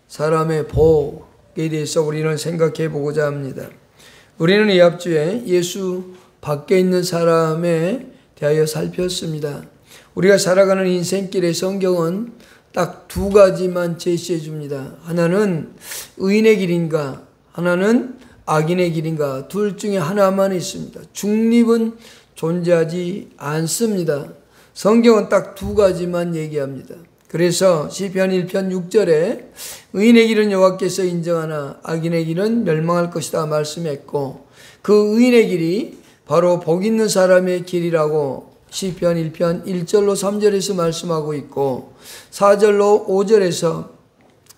사람의 복에 대해서 우리는 생각해 보고자 합니다. 우리는 이 앞주에 예수 밖에 있는 사람에 대하여 살폈습니다. 우리가 살아가는 인생길의 성경은 딱 두 가지만 제시해 줍니다. 하나는 의인의 길인가, 하나는 악인의 길인가, 둘 중에 하나만 있습니다. 중립은 존재하지 않습니다. 성경은 딱 두 가지만 얘기합니다. 그래서 시편 1편 6절에 의인의 길은 여호와께서 인정하나 악인의 길은 멸망할 것이다 말씀했고, 그 의인의 길이 바로 복 있는 사람의 길이라고 시편 1편 1절로 3절에서 말씀하고 있고, 4절로 5절에서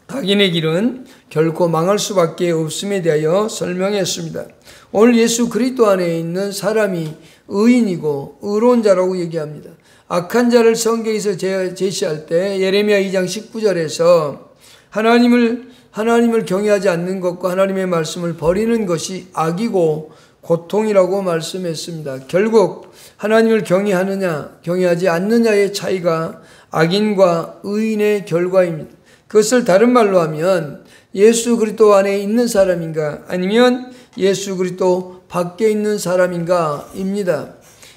악인의 길은 결코 망할 수밖에 없음에 대하여 설명했습니다. 오늘 예수 그리스도 안에 있는 사람이 의인이고 의로운 자라고 얘기합니다. 악한 자를 성경에서 제시할 때 예레미야 2장 19절에서 하나님을 경외하지 않는 것과 하나님의 말씀을 버리는 것이 악이고 고통이라고 말씀했습니다. 결국 하나님을 경외하느냐 경외하지 않느냐의 차이가 악인과 의인의 결과입니다. 그것을 다른 말로 하면 예수 그리스도 안에 있는 사람인가 아니면 예수 그리스도 밖에 있는 사람인가 입니다.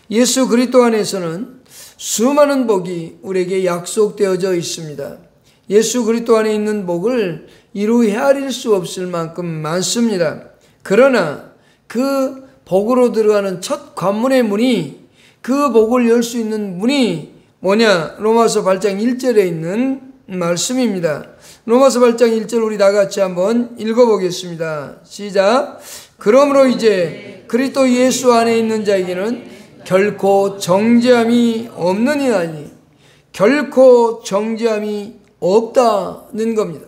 예수 그리스도 안에서는 수많은 복이 우리에게 약속되어져 있습니다. 예수 그리스도 안에 있는 복을 이루 헤아릴 수 없을 만큼 많습니다. 그러나 그 복으로 들어가는 첫 관문의 문이, 그 복을 열 수 있는 문이 뭐냐? 로마서 8장 1절에 있는 말씀입니다. 로마서 8장 1절 우리 다 같이 한번 읽어보겠습니다. 시작. 그러므로 이제 그리스도 예수 안에 있는 자에게는 결코 정죄함이 없느니라니, 결코 정죄함이 없다는 겁니다.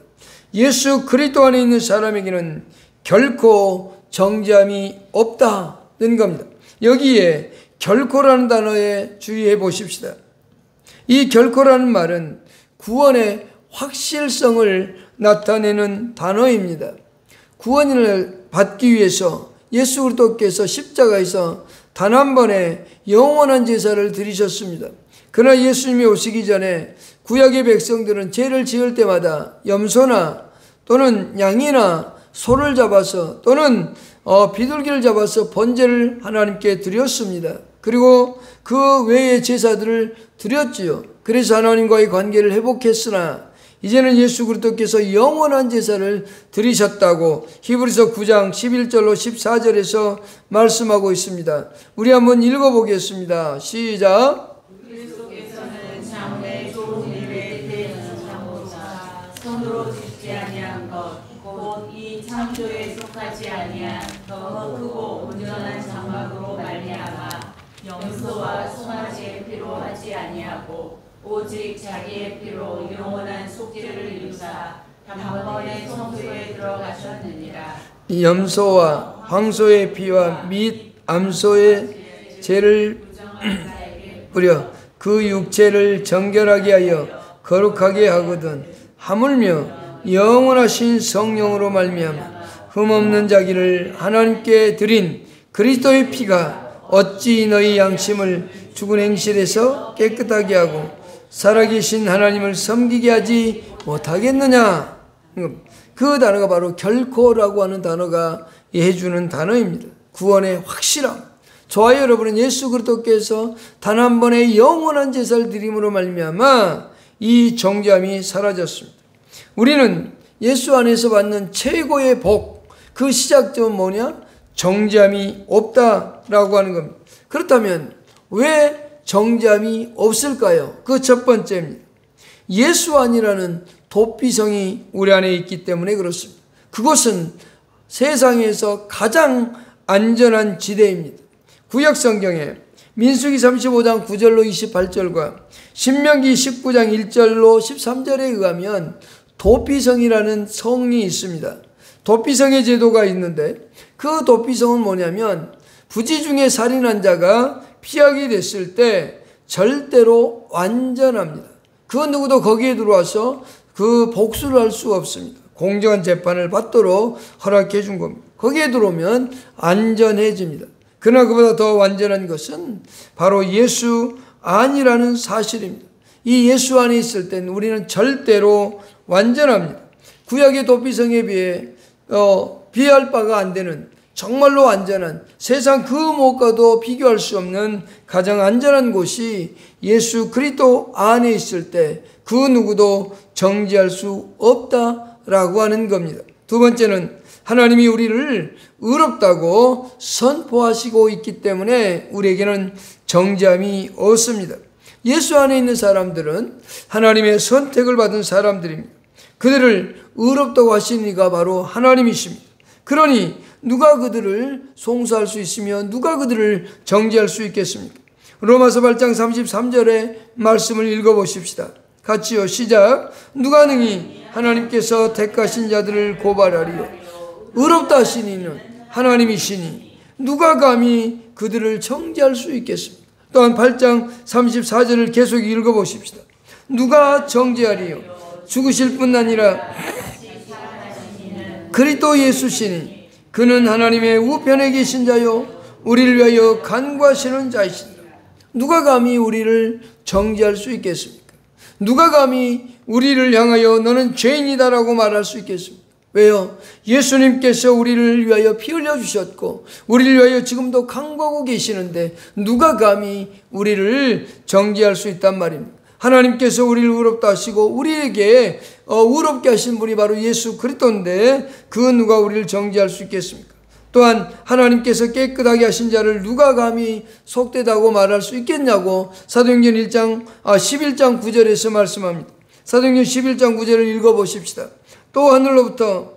예수 그리스도 안에 있는 사람에게는 결코 정죄함이 없다는 겁니다. 여기에 결코라는 단어에 주의해 보십시다. 이 결코라는 말은 구원의 확실성을 나타내는 단어입니다. 구원을 받기 위해서 예수 그리스도께서 십자가에서 단 한 번에 영원한 제사를 드리셨습니다. 그러나 예수님이 오시기 전에 구약의 백성들은 죄를 지을 때마다 염소나 또는 양이나 소를 잡아서 또는 비둘기를 잡아서 번제를 하나님께 드렸습니다. 그리고 그 외의 제사들을 드렸지요. 그래서 하나님과의 관계를 회복했으나 이제는 예수 그리스도께서 영원한 제사를 드리셨다고 히브리서 9장 11절로 14절에서 말씀하고 있습니다. 우리 한번 읽어보겠습니다. 시작. 그리스도께서는 장래 좋은 일에 대해서 장고자 손으로 짓지 아니한 것 곧 이 창조에 속하지 아니한 더 크고 온전한 장막으로 말미암아 염소와 송아지의 피로 하지 아니하고 오직 자기의 피로 영원한 속죄를 이루사 단번에 성소에 들어가셨느니라. 염소와 황소의 피와 및 암소의 죄를 뿌려 그 육체를 정결하게 하여 거룩하게 하거든 하물며 영원하신 성령으로 말미암아 흠없는 자기를 하나님께 드린 그리스도의 피가 어찌 너희 양심을 죽은 행실에서 깨끗하게 하고 살아계신 하나님을 섬기게 하지 못하겠느냐. 그 단어가 바로 결코라고 하는 단어가 해주는 단어입니다. 구원의 확실함. 저와 여러분은 예수 그리스도께서 단 한 번의 영원한 제사를 드림으로 말미암아 이 정죄함이 사라졌습니다. 우리는 예수 안에서 받는 최고의 복, 그 시작점은 뭐냐? 정죄함이 없다라고 하는 겁니다. 그렇다면 왜 정죄함이 없을까요? 그 첫 번째입니다. 예수 안이라는 도피성이 우리 안에 있기 때문에 그렇습니다. 그곳은 세상에서 가장 안전한 지대입니다. 구약 성경에 민수기 35장 9절로 28절과 신명기 19장 1절로 13절에 의하면 도피성이라는 성이 있습니다. 도피성의 제도가 있는데 그 도피성은 뭐냐면 부지 중에 살인한 자가 피하게 됐을 때 절대로 완전합니다. 그 누구도 거기에 들어와서 그 복수를 할 수가 없습니다. 공정한 재판을 받도록 허락해 준 겁니다. 거기에 들어오면 안전해집니다. 그러나 그보다 더 완전한 것은 바로 예수 안이라는 사실입니다. 이 예수 안에 있을 때는 우리는 절대로 완전합니다. 구약의 도피성에 비해 비할 바가 안 되는 정말로 안전한, 세상 그 무엇과도 비교할 수 없는 가장 안전한 곳이 예수 그리스도 안에 있을 때 그 누구도 정죄할 수 없다라고 하는 겁니다. 두 번째는 하나님이 우리를 의롭다고 선포하시고 있기 때문에 우리에게는 정죄함이 없습니다. 예수 안에 있는 사람들은 하나님의 선택을 받은 사람들입니다. 그들을 의롭다고 하신 이가 바로 하나님이십니다. 그러니 누가 그들을 송사할 수 있으며 누가 그들을 정죄할 수 있겠습니까? 로마서 8장 33절의 말씀을 읽어보십시다. 같이요, 시작. 누가 능히 하나님께서 택하신 자들을 고발하리요. 의롭다 하신 이는 하나님이시니 누가 감히 그들을 정죄할 수 있겠습니까? 또한 8장 34절을 계속 읽어보십시다. 누가 정죄하리요? 죽으실 뿐 아니라 그리스도 예수시니 그는 하나님의 우편에 계신 자요 우리를 위하여 간구하시는 자이시니라. 누가 감히 우리를 정죄할 수 있겠습니까? 누가 감히 우리를 향하여 너는 죄인이다라고 말할 수 있겠습니까? 왜요? 예수님께서 우리를 위하여 피 흘려주셨고 우리를 위하여 지금도 간구하고 계시는데 누가 감히 우리를 정죄할 수 있단 말입니다. 하나님께서 우리를 의롭다 하시고 우리에게 의롭게 하신 분이 바로 예수 그리스도인데 그 누가 우리를 정죄할 수 있겠습니까? 또한 하나님께서 깨끗하게 하신 자를 누가 감히 속되다고 말할 수 있겠냐고 사도행전 11장 9절에서 말씀합니다. 사도행전 11장 9절을 읽어보십시다. 또 하늘로부터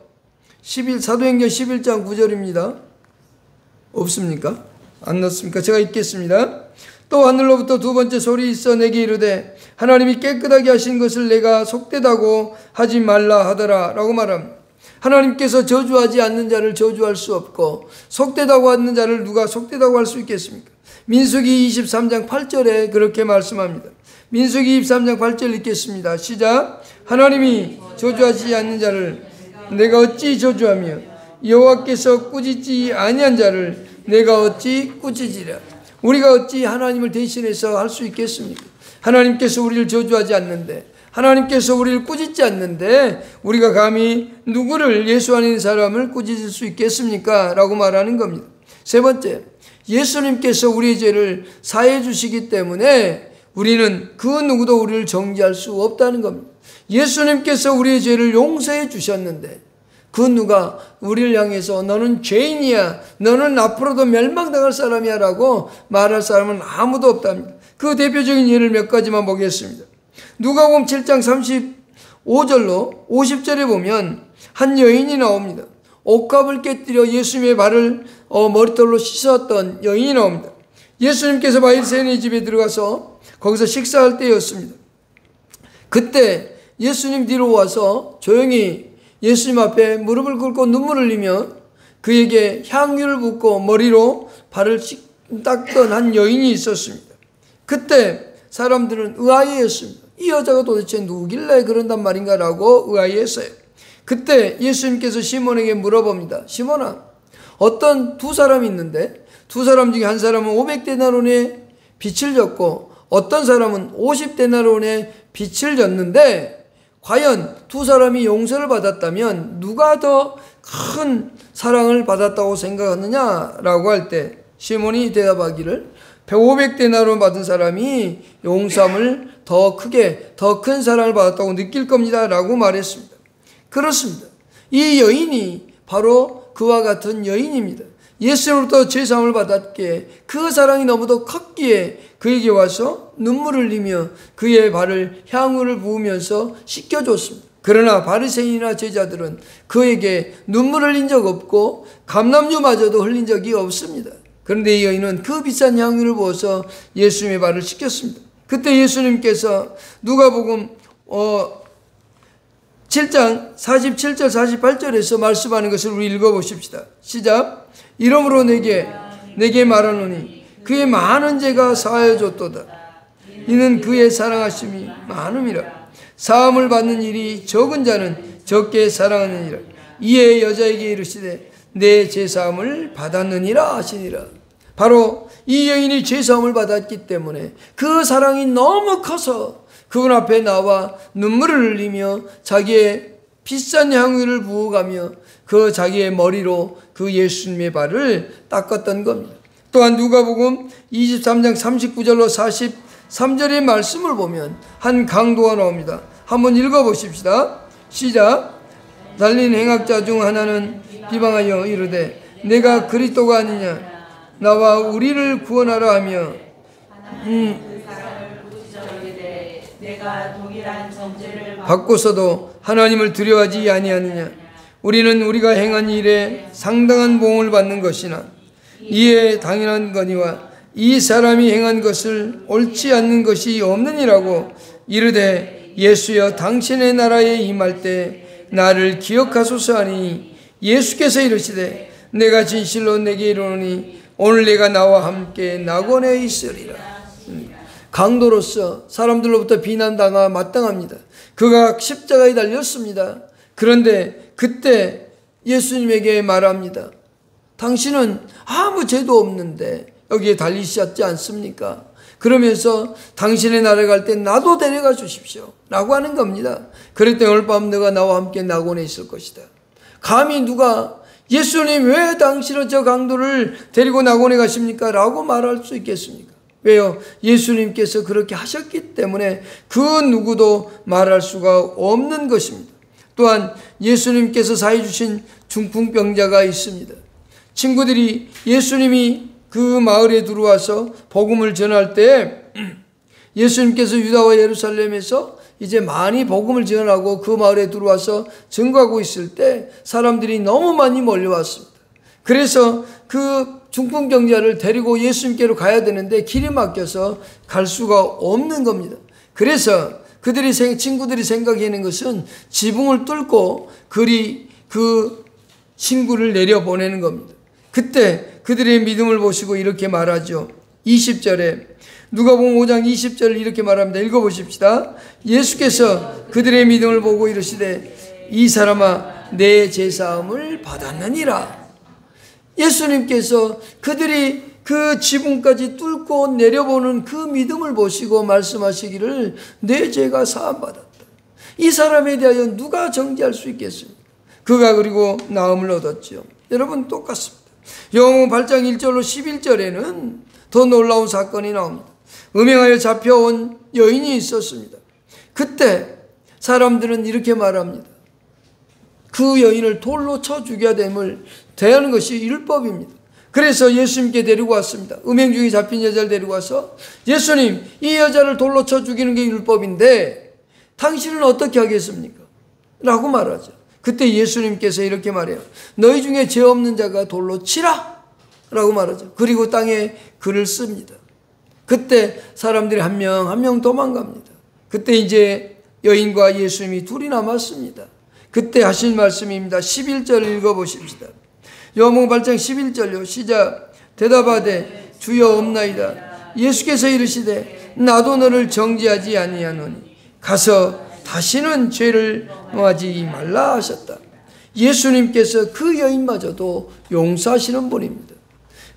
사도행전 11장 9절입니다. 없습니까? 안 넣습니까? 제가 읽겠습니다. 또 하늘로부터 두 번째 소리 있어 내게 이르되 하나님이 깨끗하게 하신 것을 내가 속되다고 하지 말라 하더라 라고 말합니다. 하나님께서 저주하지 않는 자를 저주할 수 없고 속되다고 하는 자를 누가 속되다고 할 수 있겠습니까? 민수기 23장 8절에 그렇게 말씀합니다. 민수기 23장 8절 읽겠습니다. 시작. 하나님이 저주하지 않는 자를 내가 어찌 저주하며 여호와께서 꾸짖지 아니한 자를 내가 어찌 꾸짖으랴. 우리가 어찌 하나님을 대신해서 할 수 있겠습니까? 하나님께서 우리를 저주하지 않는데 하나님께서 우리를 꾸짖지 않는데 우리가 감히 누구를 예수 안에 있는 사람을 꾸짖을 수 있겠습니까? 라고 말하는 겁니다. 세 번째, 예수님께서 우리의 죄를 사해 주시기 때문에 우리는 그 누구도 우리를 정죄할 수 없다는 겁니다. 예수님께서 우리의 죄를 용서해 주셨는데 그 누가 우리를 향해서 너는 죄인이야, 너는 앞으로도 멸망당할 사람이야 라고 말할 사람은 아무도 없답니다. 그 대표적인 예를 몇 가지만 보겠습니다. 누가복음 7장 35절로 50절에 보면 한 여인이 나옵니다. 옷값을 깨뜨려 예수님의 발을 머리털로 씻었던 여인이 나옵니다. 예수님께서 바리새인의 집에 들어가서 거기서 식사할 때였습니다. 그때 예수님 뒤로 와서 조용히 예수님 앞에 무릎을 꿇고 눈물을 흘리며 그에게 향유를 붓고 머리로 발을 닦던 한 여인이 있었습니다. 그때 사람들은 의아해했습니다. 이 여자가 도대체 누구길래 그런단 말인가 라고 의아해했어요. 그때 예수님께서 시몬에게 물어봅니다. 시몬아, 어떤 두 사람이 있는데 두 사람 중에 한 사람은 500데나론의 빚을 졌고 어떤 사람은 50데나론의 빚을 졌는데 과연 두 사람이 용서를 받았다면 누가 더 큰 사랑을 받았다고 생각하느냐라고 할 때 시몬이 대답하기를 500데나론 받은 사람이 용서함을 더 크게 더 큰 사랑을 받았다고 느낄 겁니다 라고 말했습니다. 그렇습니다. 이 여인이 바로 그와 같은 여인입니다. 예수로부터 죄사함을 받았기에 그 사랑이 너무도 컸기에 그에게 와서 눈물을 흘리며 그의 발을 향유를 부으면서 씻겨줬습니다. 그러나 바리새인이나 제자들은 그에게 눈물을 흘린 적 없고 감람유마저도 흘린 적이 없습니다. 그런데 이 여인은 그 비싼 향유를 부어서 예수님의 발을 씻겼습니다. 그때 예수님께서 누가복음 7장 47절 48절에서 말씀하는 것을 우리 읽어보십시다. 시작. 이러므로 내게 말하노니 그의 많은 죄가 사하여졌도다. 이는 그의 사랑하심이 많음이라. 사함을 받는 일이 적은 자는 적게 사랑하느니라. 이에 여자에게 이르시되 내 죄사함을 받았느니라 하시니라. 바로 이 여인이 죄사함을 받았기 때문에 그 사랑이 너무 커서 그분 앞에 나와 눈물을 흘리며 자기의 비싼 향유를 부어가며 그 자기의 머리로 그 예수님의 발을 닦았던 겁니다. 또한 누가복음 23장 39절로 43절의 말씀을 보면 한 강도가 나옵니다. 한번 읽어보십시다. 시작. 달린 행악자 중 하나는 비방하여 이르되 내가 그리스도가 아니냐 나와 우리를 구원하라 하며 내가 동일한 전제를 받고서도 하나님을 두려워하지 아니하느냐. 우리는 우리가 행한 일에 상당한 보응을 받는 것이나 이에 당연한 거니와 이 사람이 행한 것을 옳지 않는 것이 없느니라고 이르되 예수여 당신의 나라에 임할 때 나를 기억하소서 하니 예수께서 이르시되 내가 진실로 내게 이르노니 오늘 내가 나와 함께 낙원에 있으리라. 강도로서 사람들로부터 비난당하 마땅합니다. 그가 십자가에 달렸습니다. 그런데 그때 예수님에게 말합니다. 당신은 아무 죄도 없는데 여기에 달리셨지 않습니까? 그러면서 당신의 나라에 갈 때 나도 데려가 주십시오 라고 하는 겁니다. 그랬더니 오늘 밤 너가 나와 함께 낙원에 있을 것이다. 감히 누가 예수님 왜 당신은 저 강도를 데리고 낙원에 가십니까? 라고 말할 수 있겠습니까? 왜요? 예수님께서 그렇게 하셨기 때문에 그 누구도 말할 수가 없는 것입니다. 또한 예수님께서 사해 주신 중풍병자가 있습니다. 친구들이 예수님이 그 마을에 들어와서 복음을 전할 때 예수님께서 유다와 예루살렘에서 이제 많이 복음을 전하고 그 마을에 들어와서 증거하고 있을 때 사람들이 너무 많이 몰려왔습니다. 그래서 그 중풍병자를 데리고 예수님께로 가야 되는데 길이 막혀서 갈 수가 없는 겁니다. 그래서 친구들이 생각하는 것은 지붕을 뚫고 그 친구를 내려보내는 겁니다. 그때 그들의 믿음을 보시고 이렇게 말하죠. 20절에 누가복음 5장 20절을 이렇게 말합니다. 읽어보십시다. 예수께서 그들의 믿음을 보고 이르시되 이 사람아 내 죄사함을 받았느니라. 예수님께서 그들이 그 지붕까지 뚫고 내려보는 그 믿음을 보시고 말씀하시기를 내 죄가 사함받았다. 이 사람에 대하여 누가 정죄할 수 있겠습니까? 그가 그리고 나음을 얻었죠. 여러분 똑같습니다. 요한복음 8장 1절로 11절에는 더 놀라운 사건이 나옵니다. 음행하여 잡혀온 여인이 있었습니다. 그때 사람들은 이렇게 말합니다. 그 여인을 돌로 쳐 죽여야 됨을 대하는 것이 율법입니다. 그래서 예수님께 데리고 왔습니다. 음행 중에 잡힌 여자를 데리고 와서 예수님 이 여자를 돌로 쳐 죽이는 게 율법인데 당신은 어떻게 하겠습니까? 라고 말하죠. 그때 예수님께서 이렇게 말해요. 너희 중에 죄 없는 자가 돌로 치라 라고 말하죠. 그리고 땅에 글을 씁니다. 그때 사람들이 한 명 한 명 도망갑니다. 그때 이제 여인과 예수님이 둘이 남았습니다. 그때 하신 말씀입니다. 11절 읽어보십시다. 요한복음 8장 11절요. 시작. 대답하되 주여 없나이다. 예수께서 이르시되 나도 너를 정죄하지 아니하노니 가서 다시는 죄를 범하지 말라 하셨다. 예수님께서 그 여인마저도 용서하시는 분입니다.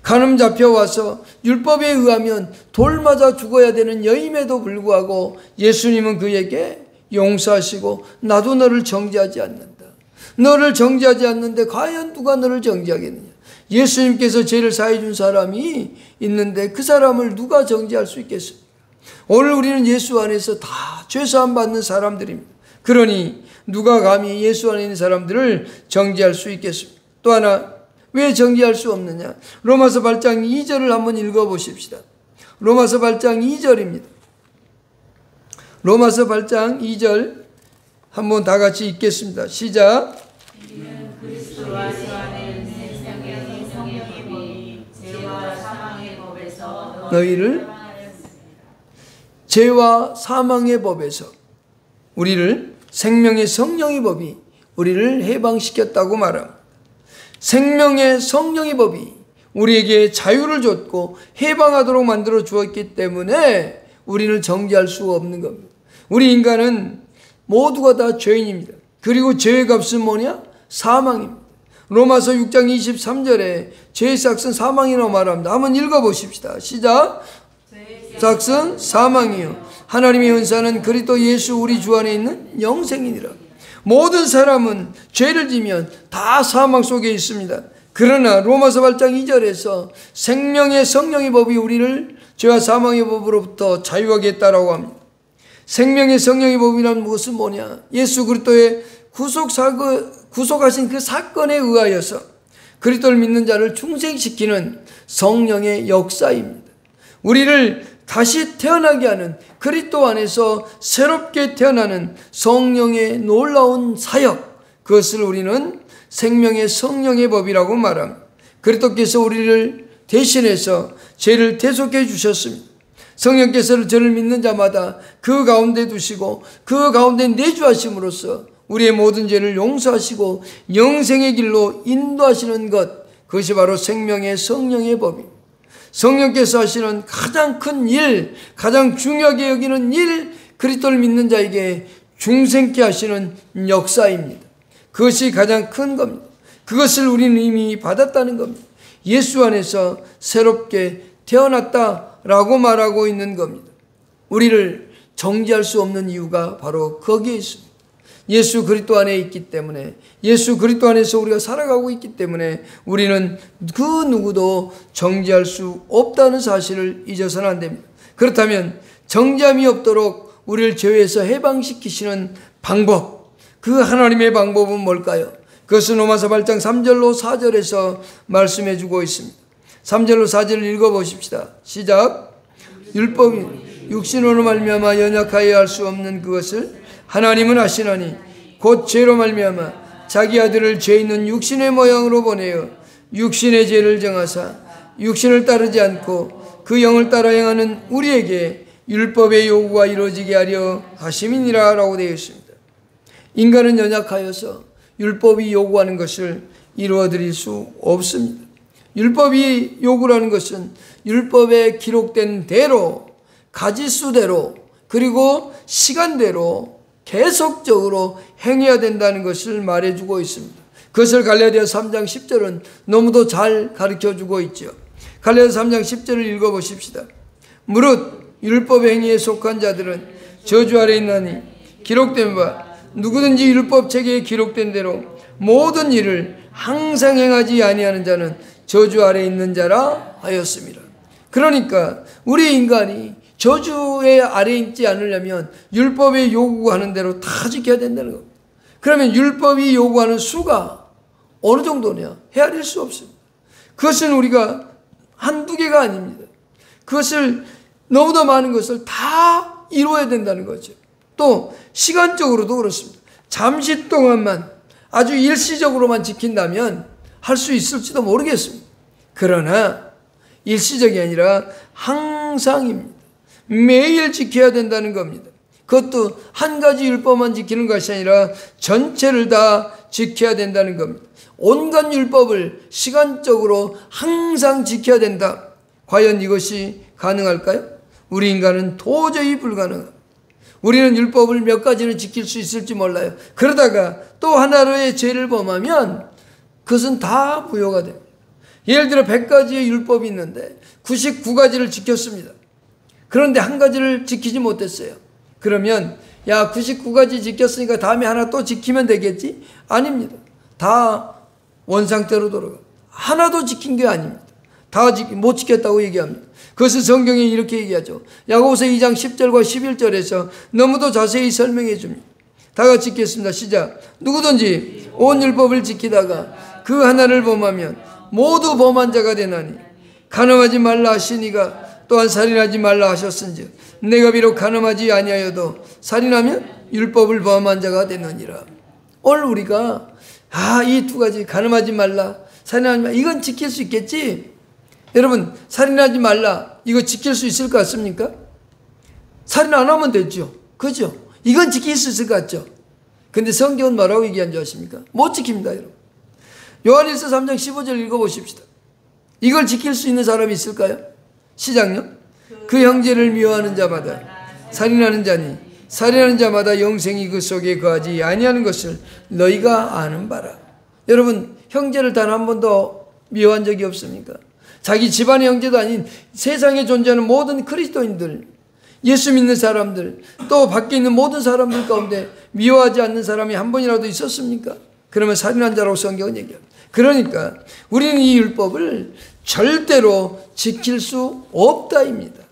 간음 잡혀와서 율법에 의하면 돌 맞아 죽어야 되는 여인에도 불구하고 예수님은 그에게 용서하시고 나도 너를 정죄하지 않는다. 너를 정죄하지 않는데 과연 누가 너를 정죄하겠느냐. 예수님께서 죄를 사해 준 사람이 있는데 그 사람을 누가 정죄할 수 있겠습니까? 오늘 우리는 예수 안에서 다 죄사함 받는 사람들입니다. 그러니 누가 감히 예수 안에 있는 사람들을 정죄할 수 있겠습니까? 또 하나 왜 정죄할 수 없느냐. 로마서 8장 2절을 한번 읽어보십시다. 로마서 8장 2절입니다. 로마서 8장 2절 한번 다 같이 읽겠습니다. 시작. 그리스도와 사는 생명의 성령이 죄와 사망의 법에서 너희를 죄와 사망의 법에서 우리를 생명의 성령의 법이 우리를 해방시켰다고 말합니다. 생명의 성령의 법이 우리에게 자유를 줬고 해방하도록 만들어 주었기 때문에 우리는 정죄할 수가 없는 겁니다. 우리 인간은 모두가 다 죄인입니다. 그리고 죄의 값은 뭐냐? 사망입니다. 로마서 6장 23절에 죄의 삭은 사망이라고 말합니다. 한번 읽어보십시다. 시작. 삭은 사망이요 하나님의 은사는 그리스도 예수 우리 주 안에 있는 영생이니라. 모든 사람은 죄를 지면 다 사망 속에 있습니다. 그러나 로마서 8장 2절에서 생명의 성령의 법이 우리를 죄와 사망의 법으로부터 자유하게 했다라고 합니다. 생명의 성령의 법이란 무엇은 뭐냐? 예수 그리스도의 구속하신 그 사건에 의하여서 그리스도를 믿는 자를 중생시키는 성령의 역사입니다. 우리를 다시 태어나게 하는, 그리스도 안에서 새롭게 태어나는 성령의 놀라운 사역, 그것을 우리는 생명의 성령의 법이라고 말합니다. 그리스도께서 우리를 대신해서 죄를 대속해 주셨습니다. 성령께서 저를 믿는 자마다 그 가운데 두시고 그 가운데 내주하심으로써 우리의 모든 죄를 용서하시고 영생의 길로 인도하시는 것, 그것이 바로 생명의 성령의 법입니다. 성령께서 하시는 가장 큰 일, 가장 중요하게 여기는 일, 그리스도를 믿는 자에게 중생케 하시는 역사입니다. 그것이 가장 큰 겁니다. 그것을 우리는 이미 받았다는 겁니다. 예수 안에서 새롭게 태어났다라고 말하고 있는 겁니다. 우리를 정죄할 수 없는 이유가 바로 거기에 있습니다. 예수 그리스도 안에 있기 때문에, 예수 그리스도 안에서 우리가 살아가고 있기 때문에 우리는 그 누구도 정죄할 수 없다는 사실을 잊어서는 안 됩니다. 그렇다면 정죄함이 없도록 우리를 죄에서 해방시키시는 방법, 그 하나님의 방법은 뭘까요? 그것은 로마서 8장 3절로 4절에서 말씀해 주고 있습니다. 3절로 4절을 읽어보십시다. 시작. 율법이 육신으로 말미암아 연약하여 할 수 없는 그것을 하나님은 아시나니 곧 죄로 말미암아 자기 아들을 죄 있는 육신의 모양으로 보내어 육신의 죄를 정하사 육신을 따르지 않고 그 영을 따라 행하는 우리에게 율법의 요구가 이루어지게 하려 하심이니라 라고 되어 있습니다. 인간은 연약하여서 율법이 요구하는 것을 이루어드릴 수 없습니다. 율법이 요구라는 것은 율법에 기록된 대로, 가지수대로, 그리고 시간대로 계속적으로 행해야 된다는 것을 말해주고 있습니다. 그것을 갈라디아서 3장 10절은 너무도 잘 가르쳐주고 있죠. 갈라디아서 3장 10절을 읽어보십시다. 무릇 율법의 행위에 속한 자들은 저주 아래 있나니 기록된 바 누구든지 율법책에 기록된 대로 모든 일을 항상 행하지 아니하는 자는 저주 아래 있는 자라 하였습니다. 그러니까 우리 인간이 저주의 아래에 있지 않으려면 율법의 요구하는 대로 다 지켜야 된다는 겁니다. 그러면 율법이 요구하는 수가 어느 정도냐? 헤아릴 수 없습니다. 그것은 우리가 한두 개가 아닙니다. 그것을 너무나 많은 것을 다 이루어야 된다는 거죠. 또 시간적으로도 그렇습니다. 잠시 동안만 아주 일시적으로만 지킨다면 할 수 있을지도 모르겠습니다. 그러나 일시적이 아니라 항상입니다. 매일 지켜야 된다는 겁니다. 그것도 한 가지 율법만 지키는 것이 아니라 전체를 다 지켜야 된다는 겁니다. 온갖 율법을 시간적으로 항상 지켜야 된다. 과연 이것이 가능할까요? 우리 인간은 도저히 불가능합니다. 우리는 율법을 몇 가지는 지킬 수 있을지 몰라요. 그러다가 또 하나의 죄를 범하면 그것은 다 부여가 됩니다. 예를 들어 100가지의 율법이 있는데 99가지를 지켰습니다. 그런데 한 가지를 지키지 못했어요. 그러면 99가지 지켰으니까 다음에 하나 또 지키면 되겠지? 아닙니다. 다 원상태로 돌아가. 하나도 지킨 게 아닙니다. 다 못 지켰다고 얘기합니다. 그것을 성경에 이렇게 얘기하죠. 야고보서 2장 10절과 11절에서 너무도 자세히 설명해 줍니다. 다 같이 읽겠습니다. 시작. 누구든지 온 율법을 지키다가 그 하나를 범하면 모두 범한 자가 되나니 간음하지 말라 하시니가 또한 살인하지 말라 하셨은즉 내가 비록 간음하지 아니하여도 살인하면 율법을 범한 자가 되느니라. 오늘 우리가 이 두 가지, 간음하지 말라, 살인하지 말라, 이건 지킬 수 있겠지? 여러분, 살인하지 말라, 이거 지킬 수 있을 것 같습니까? 살인 안 하면 되죠. 그죠? 이건 지킬 수 있을 것 같죠? 근데 성경은 뭐라고 얘기한 줄 아십니까? 못 지킵니다, 여러분. 요한일서 3장 15절 읽어보십시다. 이걸 지킬 수 있는 사람이 있을까요? 시작요. 그 형제를 미워하는 자마다 살인하는 자니 살인하는 자마다 영생이 그 속에 거하지 아니하는 것을 너희가 아는 바라. 여러분, 형제를 단 한 번도 미워한 적이 없습니까? 자기 집안의 형제도 아닌 세상에 존재하는 모든 그리스도인들, 예수 믿는 사람들, 또 밖에 있는 모든 사람들 가운데 미워하지 않는 사람이 한 번이라도 있었습니까? 그러면 살인한 자라고 성경은 얘기합니다. 그러니까 우리는 이 율법을 절대로 지킬 수 없다입니다.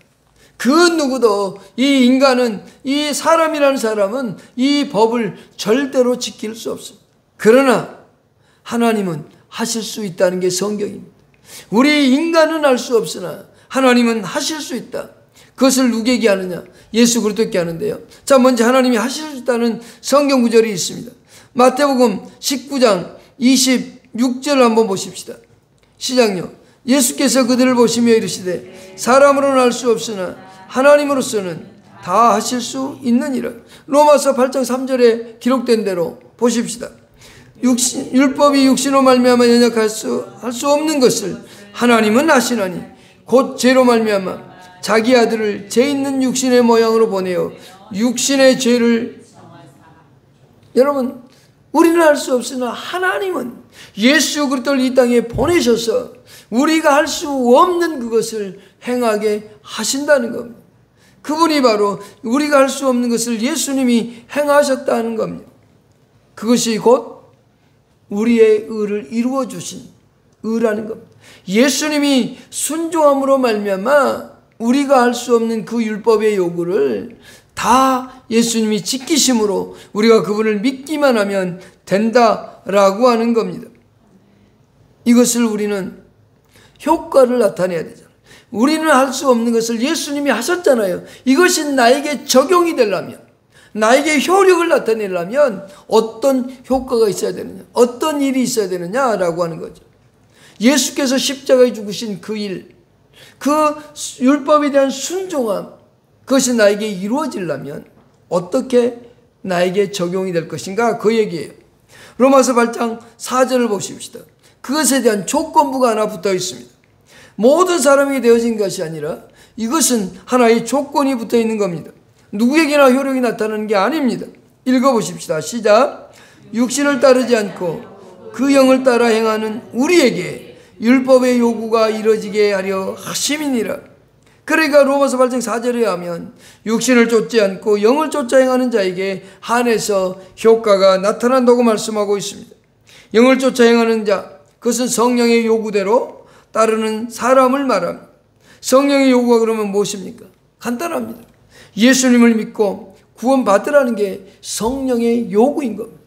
그 누구도 이 인간은, 이 사람이라는 사람은 이 법을 절대로 지킬 수 없습니다. 그러나 하나님은 하실 수 있다는 게 성경입니다. 우리 인간은 할 수 없으나 하나님은 하실 수 있다. 그것을 누구에게 하느냐? 예수 그리스도께 하는데요. 자, 먼저 하나님이 하실 수 있다는 성경 구절이 있습니다. 마태복음 19장 26절을 한번 보십시다. 시작요. 예수께서 그들을 보시며 이르시되 사람으로는 할 수 없으나 하나님으로서는 다 하실 수 있느니라. 로마서 8장 3절에 기록된 대로 보십시다. 율법이 육신으로 말미암아 연약할 수 없는 것을 하나님은 하시나니 곧 죄로 말미암아 자기 아들을 죄 있는 육신의 모양으로 보내어 육신의 죄를, 여러분, 우리는 할 수 없으나 하나님은 예수 그리스도를 이 땅에 보내셔서 우리가 할 수 없는 그것을 행하게 하신다는 겁니다. 그분이 바로 우리가 할 수 없는 것을 예수님이 행하셨다는 겁니다. 그것이 곧 우리의 의를 이루어 주신 의라는 겁니다. 예수님이 순종함으로 말미암아 우리가 할 수 없는 그 율법의 요구를 다 예수님이 지키심으로 우리가 그분을 믿기만 하면 된다라고 하는 겁니다. 이것을 우리는 효과를 나타내야 되잖아요. 우리는 할 수 없는 것을 예수님이 하셨잖아요. 이것이 나에게 적용이 되려면, 나에게 효력을 나타내려면 어떤 효과가 있어야 되느냐, 어떤 일이 있어야 되느냐라고 하는 거죠. 예수께서 십자가에 죽으신 그 일, 그 율법에 대한 순종함, 그것이 나에게 이루어지려면 어떻게 나에게 적용이 될 것인가, 그 얘기예요. 로마서 8장 4절을 보십시다. 그것에 대한 조건부가 하나 붙어 있습니다. 모든 사람에게 되어진 것이 아니라 이것은 하나의 조건이 붙어 있는 겁니다. 누구에게나 효력이 나타나는 게 아닙니다. 읽어보십시다. 시작. 육신을 따르지 않고 그 영을 따라 행하는 우리에게 율법의 요구가 이루어지게 하려 하심이니라. 그러니까 로마서 8장 4절에 하면 육신을 쫓지 않고 영을 쫓아 행하는 자에게 한해서 효과가 나타난다고 말씀하고 있습니다. 영을 쫓아 행하는 자, 그것은 성령의 요구대로 따르는 사람을 말합니다. 성령의 요구가 그러면 무엇입니까? 간단합니다. 예수님을 믿고 구원받으라는 게 성령의 요구인 겁니다.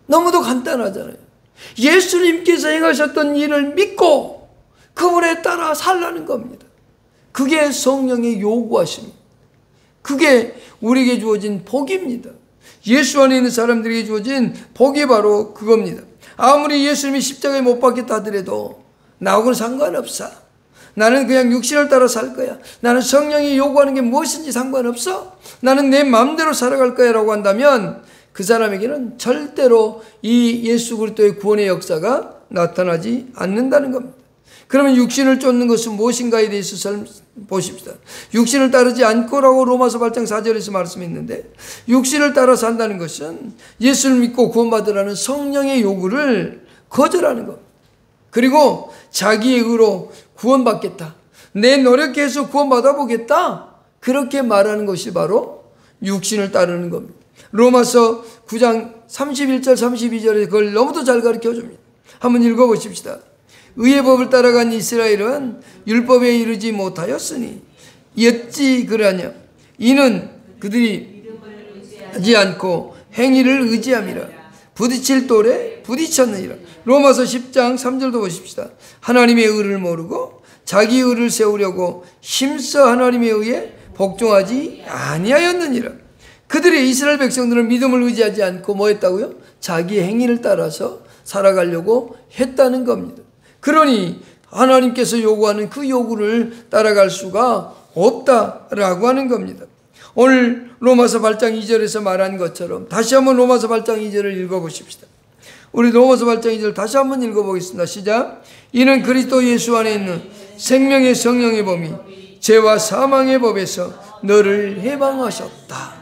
너무도 간단하잖아요. 예수님께서 행하셨던 일을 믿고 그분에 따라 살라는 겁니다. 그게 성령의 요구하십니다. 그게 우리에게 주어진 복입니다. 예수 안에 있는 사람들에게 주어진 복이 바로 그겁니다. 아무리 예수님이 십자가에 못 박혔다 하더라도 나하고는 상관없어. 나는 그냥 육신을 따라 살 거야. 나는 성령이 요구하는 게 무엇인지 상관없어. 나는 내 마음대로 살아갈 거야 라고 한다면 그 사람에게는 절대로 이 예수 그리스도의 구원의 역사가 나타나지 않는다는 겁니다. 그러면 육신을 쫓는 것은 무엇인가에 대해서 보십시다. 육신을 따르지 않고라고 로마서 8장 4절에서 말씀했는데, 육신을 따라 산다는 것은 예수를 믿고 구원받으라는 성령의 요구를 거절하는 겁니다. 그리고 자기의 의로 구원받겠다, 내 노력해서 구원받아 보겠다, 그렇게 말하는 것이 바로 육신을 따르는 겁니다. 로마서 9장 31절 32절에 그걸 너무도 잘 가르쳐 줍니다. 한번 읽어보십시다. 의의 법을 따라간 이스라엘은 율법에 이르지 못하였으니 어찌 그러냐. 이는 그들이 하지 않고 행위를 의지함이라. 부딪힐 돌에 부딪혔느니라. 로마서 10장 3절도 보십시다. 하나님의 의를 모르고 자기 의를 세우려고 힘써 하나님의 의에 복종하지 아니하였느니라. 그들의 이스라엘 백성들은 믿음을 의지하지 않고 뭐 했다고요? 자기 행위를 따라서 살아가려고 했다는 겁니다. 그러니 하나님께서 요구하는 그 요구를 따라갈 수가 없다라고 하는 겁니다. 오늘 로마서 8장 2절에서 말한 것처럼 다시 한번 로마서 8장 2절을 읽어보십시다. 우리 로마서 8장 2절 다시 한번 읽어보겠습니다. 시작. 이는 그리스도 예수 안에 있는 생명의 성령의 법이 죄와 사망의 법에서 너를 해방하셨다.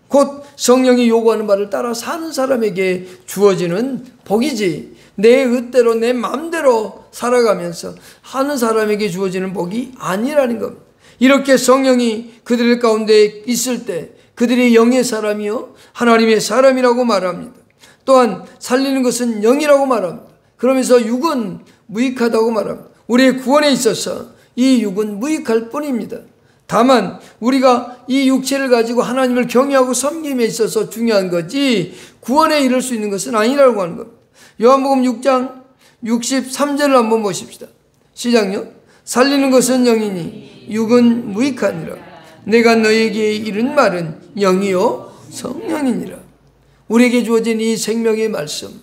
곧 성령이 요구하는 바를 따라 사는 사람에게 주어지는 복이지, 내 의대로 내 마음대로 살아가면서 하는 사람에게 주어지는 복이 아니라는 겁니다. 이렇게 성령이 그들 가운데 있을 때 그들이 영의 사람이요 하나님의 사람이라고 말합니다. 또한 살리는 것은 영이라고 말합니다. 그러면서 육은 무익하다고 말합니다. 우리의 구원에 있어서 이 육은 무익할 뿐입니다. 다만 우리가 이 육체를 가지고 하나님을 경외하고 섬김에 있어서 중요한 거지 구원에 이를 수 있는 것은 아니라고 하는 겁니다. 요한복음 6장 63절을 한번 보십시다. 시작요. 살리는 것은 영이니 육은 무익하니라. 내가 너에게 이른 말은 영이요 성령이니라. 우리에게 주어진 이 생명의 말씀,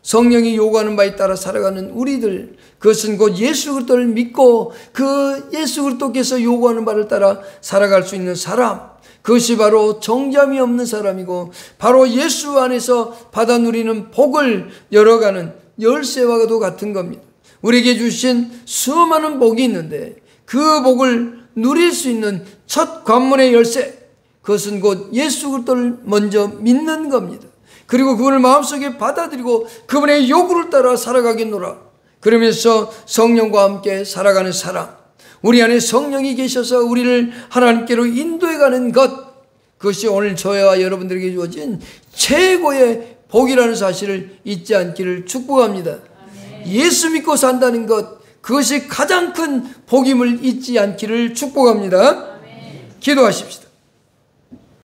성령이 요구하는 바에 따라 살아가는 우리들, 그것은 곧 예수 그리스도를 믿고 그 예수 그리스도께서 요구하는 바를 따라 살아갈 수 있는 사람, 그것이 바로 정잠이 없는 사람이고 바로 예수 안에서 받아 누리는 복을 열어가는 열쇠와도 같은 겁니다. 우리에게 주신 수많은 복이 있는데 그 복을 누릴 수 있는 첫 관문의 열쇠, 그것은 곧 예수 그리스도를 먼저 믿는 겁니다. 그리고 그분을 마음속에 받아들이고 그분의 요구를 따라 살아가겠노라. 그러면서 성령과 함께 살아가는 사람, 우리 안에 성령이 계셔서 우리를 하나님께로 인도해가는 것, 그것이 오늘 저와 여러분들에게 주어진 최고의 복이라는 사실을 잊지 않기를 축복합니다. 예수 믿고 산다는 것, 그것이 가장 큰 복임을 잊지 않기를 축복합니다. 기도하십시다.